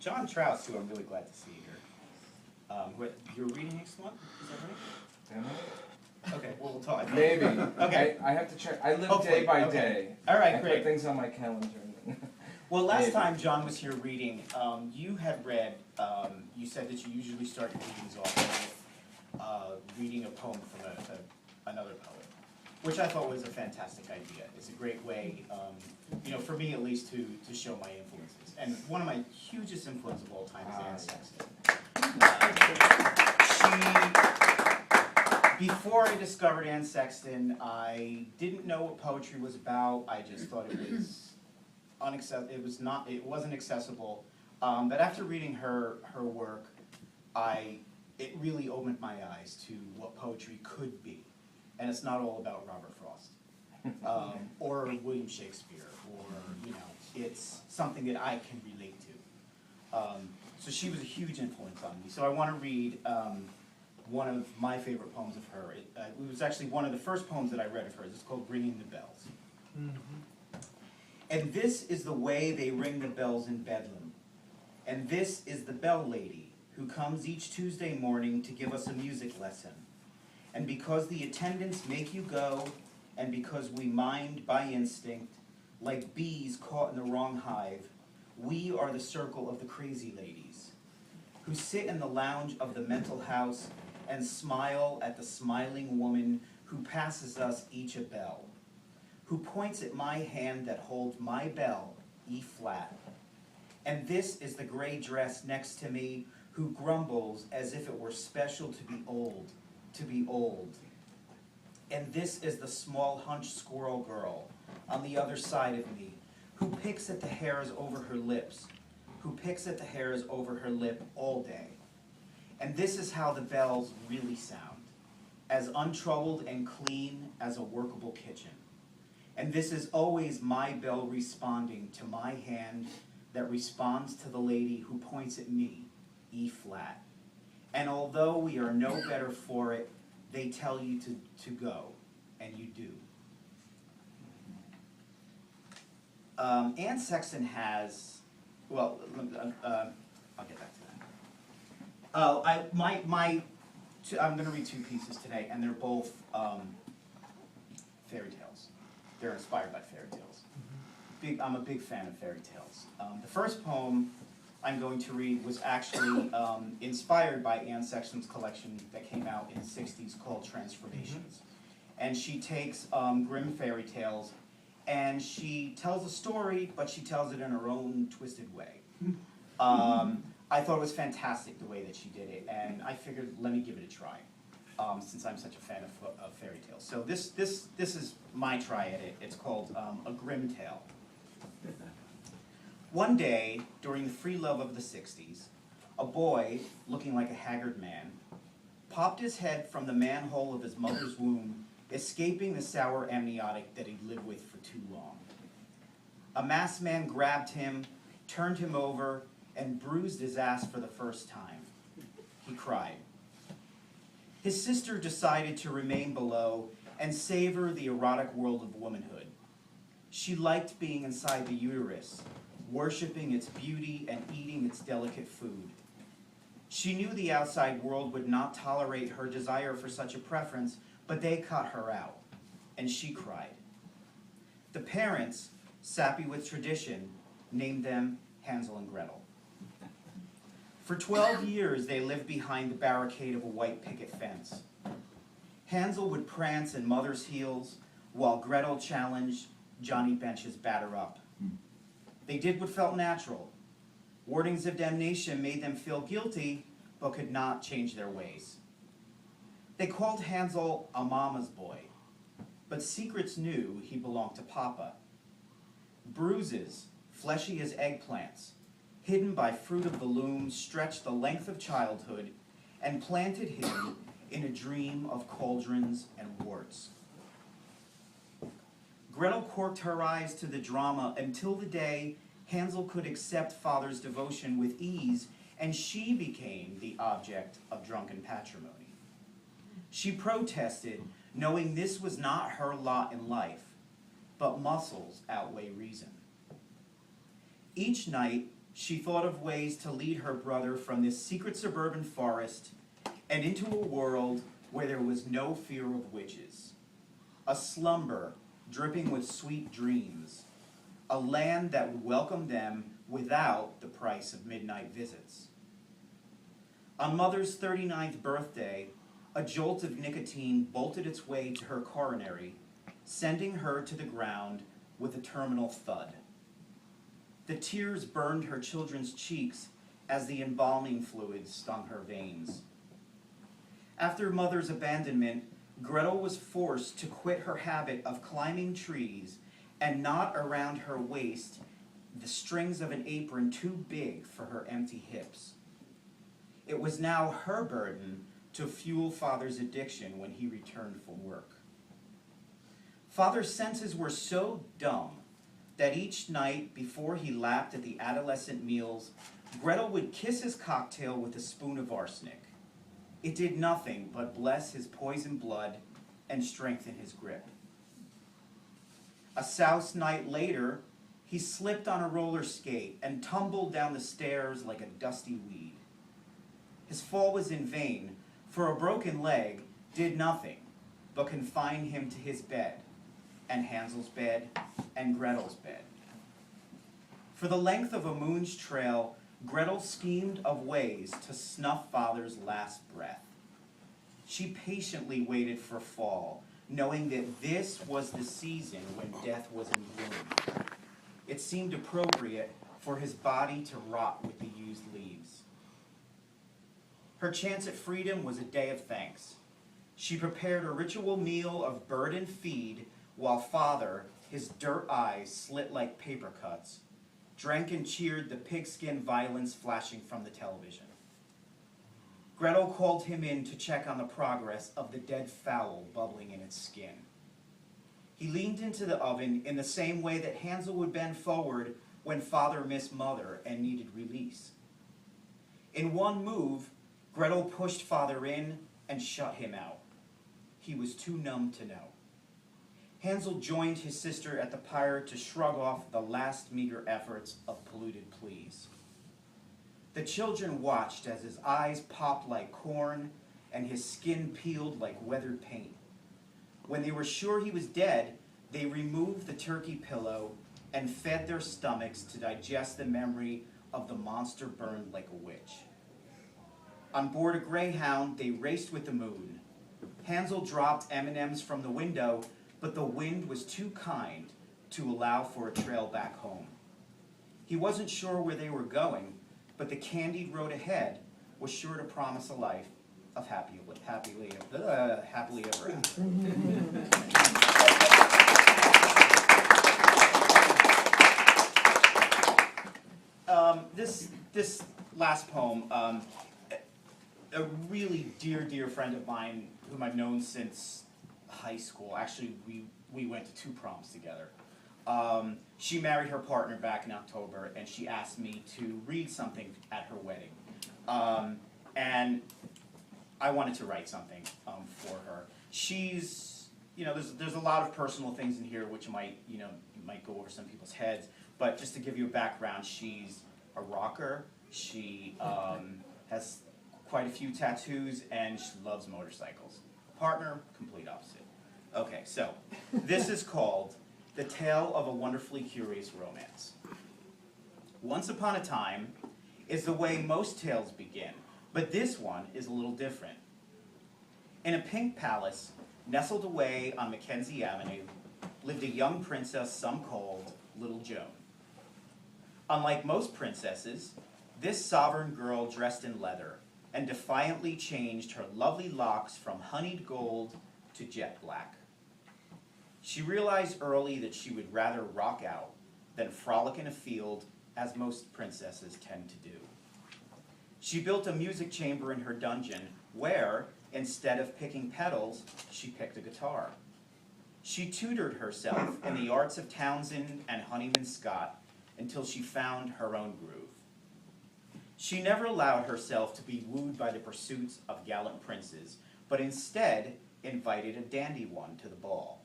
John Trouse, who I'm really glad to see here. You're reading next month, is that right? Am I? Okay, well, we'll talk. Maybe. Okay. I have to check. I live Hopefully, day by okay. day. All right, I great. put things on my calendar. Well, last Maybe. time John was here reading, you had read, you said that you usually start your readings off with reading a poem from another poet, which I thought was a fantastic idea. It's a great way, you know, for me at least, to show my influences. And one of my hugest influences of all time is Anne Sexton. Before I discovered Anne Sexton, I didn't know what poetry was about. I just thought it was it wasn't accessible. But after reading her work, it really opened my eyes to what poetry could be. And it's not all about Robert Frost, or William Shakespeare, or, you know, it's something that I can relate to. So she was a huge influence on me. So I want to read one of my favorite poems of her. It was actually one of the first poems that I read of hers. It's called Ringing the Bells. Mm-hmm. And this is the way they ring the bells in Bedlam. And this is the bell lady who comes each Tuesday morning to give us a music lesson. And because the attendants make you go, and because we mind by instinct, like bees caught in the wrong hive, we are the circle of the crazy ladies, who sit in the lounge of the mental house and smile at the smiling woman who passes us each a bell, who points at my hand that holds my bell, E flat. And this is the gray dress next to me, who grumbles as if it were special to be old, to be old. And this is the small hunched squirrel girl on the other side of me, who picks at the hairs over her lips, who picks at the hairs over her lip all day. And this is how the bells really sound, as untroubled and clean as a workable kitchen. And this is always my bell responding to my hand that responds to the lady who points at me, E flat. And although we are no better for it, they tell you to go, and you do. Anne Sexton has, well, I'll get back to that. I'm going to read two pieces today, and they're both fairy tales. They're inspired by fairy tales. I'm a big fan of fairy tales. The first poem I'm going to read was actually inspired by Anne Sexton's collection that came out in the 60s called Transformations. And she takes Grimm fairy tales and she tells a story, but she tells it in her own twisted way. I thought it was fantastic the way that she did it, and I figured, let me give it a try, since I'm such a fan of fairy tales. So this is my try at it. It's called A Grimm Tale. One day, during the free love of the 60s, a boy, looking like a haggard man, popped his head from the manhole of his mother's womb, escaping the sour amniotic that he'd lived with for too long. A masked man grabbed him, turned him over, and bruised his ass for the first time. He cried. His sister decided to remain below and savor the erotic world of womanhood. She liked being inside the uterus, worshiping its beauty and eating its delicate food. She knew the outside world would not tolerate her desire for such a preference, but they cut her out, and she cried. The parents, sappy with tradition, named them Hansel and Gretel. For 12 years, they lived behind the barricade of a white picket fence. Hansel would prance in mother's heels, while Gretel challenged Johnny Bench's batter up. They did what felt natural. Wordings of damnation made them feel guilty, but could not change their ways. They called Hansel a mama's boy, but secrets knew he belonged to Papa. Bruises, fleshy as eggplants, hidden by fruit of the loom, stretched the length of childhood and planted him in a dream of cauldrons and warts. Gretel corked her eyes to the drama until the day Hansel could accept father's devotion with ease, and she became the object of drunken patrimony. She protested, knowing this was not her lot in life, but muscles outweigh reason. Each night, she thought of ways to lead her brother from this secret suburban forest and into a world where there was no fear of witches, a slumber dripping with sweet dreams, a land that would welcome them without the price of midnight visits. On Mother's 39th birthday, a jolt of nicotine bolted its way to her coronary, sending her to the ground with a terminal thud. The tears burned her children's cheeks as the embalming fluid stung her veins. After Mother's abandonment, Gretel was forced to quit her habit of climbing trees and knot around her waist the strings of an apron too big for her empty hips. It was now her burden to fuel Father's addiction when he returned from work. Father's senses were so dumb that each night before he lapped at the adolescent meals, Gretel would kiss his cocktail with a spoon of arsenic. It did nothing but bless his poisoned blood and strengthen his grip. A soused night later, he slipped on a roller skate and tumbled down the stairs like a dusty weed. His fall was in vain, for a broken leg did nothing but confine him to his bed, and Hansel's bed, and Gretel's bed. For the length of a moon's trail, Gretel schemed of ways to snuff Father's last breath. She patiently waited for fall, knowing that this was the season when death was in bloom. It seemed appropriate for his body to rot with the used leaves. Her chance at freedom was a day of thanks. She prepared a ritual meal of bird and feed, while Father, his dirt eyes slit like paper cuts, drank and cheered the pigskin violence flashing from the television. Gretel called him in to check on the progress of the dead fowl bubbling in its skin. He leaned into the oven in the same way that Hansel would bend forward when Father missed Mother and needed release. In one move, Gretel pushed Father in and shut him out. He was too numb to know. Hansel joined his sister at the pyre to shrug off the last meager efforts of polluted pleas. The children watched as his eyes popped like corn and his skin peeled like weathered paint. When they were sure he was dead, they removed the turkey pillow and fed their stomachs to digest the memory of the monster burned like a witch. On board a greyhound, they raced with the moon. Hansel dropped M&Ms from the window, but the wind was too kind to allow for a trail back home. He wasn't sure where they were going, but the candied road ahead was sure to promise a life of happily ever after. This last poem, a really dear friend of mine whom I've known since high school. Actually, we went to 2 proms together. She married her partner back in October, and she asked me to read something at her wedding. And I wanted to write something for her. She's, there's a lot of personal things in here which might go over some people's heads, but just to give you a background, she's a rocker. She has quite a few tattoos, and she loves motorcycles. Partner, complete opposite. Okay, so this is called The Tale of a Wonderfully Curious Romance. Once upon a time is the way most tales begin, but this one is a little different. In a pink palace, nestled away on Mackenzie Avenue, lived a young princess some called Little Joan. Unlike most princesses, this sovereign girl dressed in leather and defiantly changed her lovely locks from honeyed gold to jet black. She realized early that she would rather rock out than frolic in a field, as most princesses tend to do. She built a music chamber in her dungeon where, instead of picking petals, she picked a guitar. She tutored herself in the arts of Townsend and Honeyman Scott until she found her own groove. She never allowed herself to be wooed by the pursuits of gallant princes, but instead invited a dandy one to the ball.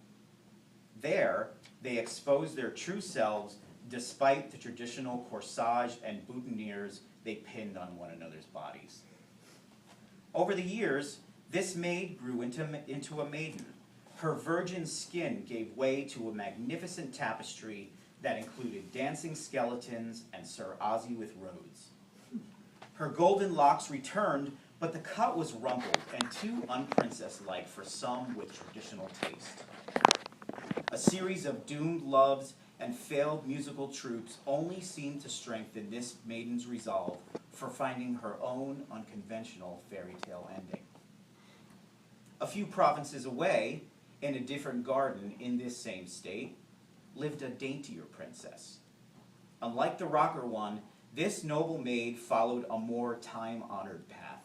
There, they exposed their true selves despite the traditional corsage and boutonnieres they pinned on one another's bodies. Over the years, this maid grew into a maiden. Her virgin skin gave way to a magnificent tapestry that included dancing skeletons and Sir Ozzy with Rhodes. Her golden locks returned, but the cut was rumpled and too unprincess-like for some with traditional taste. A series of doomed loves and failed musical troupes only seemed to strengthen this maiden's resolve for finding her own unconventional fairy tale ending. A few provinces away, in a different garden in this same state, lived a daintier princess. Unlike the rocker one, this noble maid followed a more time-honored path.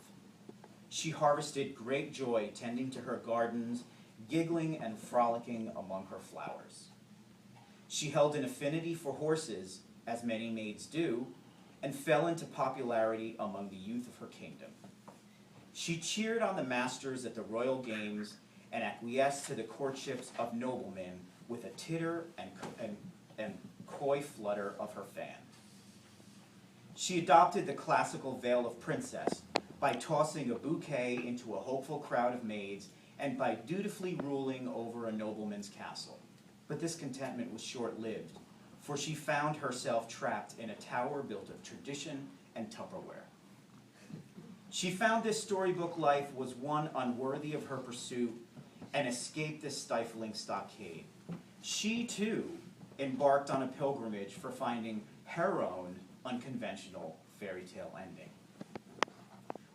She harvested great joy tending to her gardens, giggling and frolicking among her flowers. She held an affinity for horses, as many maids do, and fell into popularity among the youth of her kingdom. She cheered on the masters at the royal games and acquiesced to the courtships of noblemen with a titter and coy flutter of her fan. She adopted the classical veil of princess by tossing a bouquet into a hopeful crowd of maids and by dutifully ruling over a nobleman's castle. But this contentment was short-lived, for she found herself trapped in a tower built of tradition and Tupperware. She found this storybook life was one unworthy of her pursuit and escaped this stifling stockade. She, too, embarked on a pilgrimage for finding her own unconventional fairy tale ending.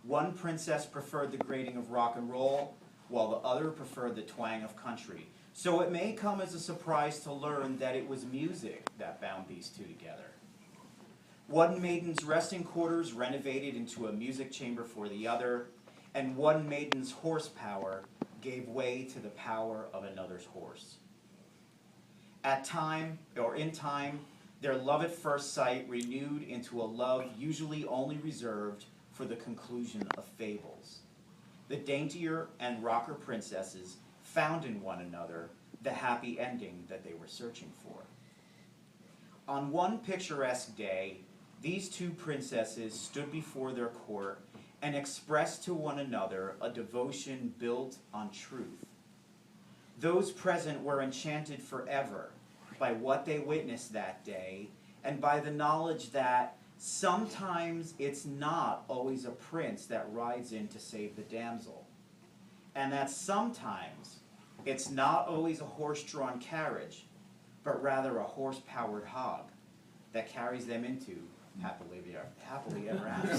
One princess preferred the grating of rock and roll, while the other preferred the twang of country. So it may come as a surprise to learn that it was music that bound these two together. One maiden's resting quarters renovated into a music chamber for the other, and one maiden's horsepower gave way to the power of another's horse. In time, their love at first sight renewed into a love usually only reserved for the conclusion of fables. The daintier and rocker princesses found in one another the happy ending that they were searching for. On one picturesque day, these two princesses stood before their court and expressed to one another a devotion built on truth. Those present were enchanted forever by what they witnessed that day and by the knowledge that sometimes it's not always a prince that rides in to save the damsel, and that sometimes it's not always a horse-drawn carriage, but rather a horse-powered hog that carries them into happily ever after.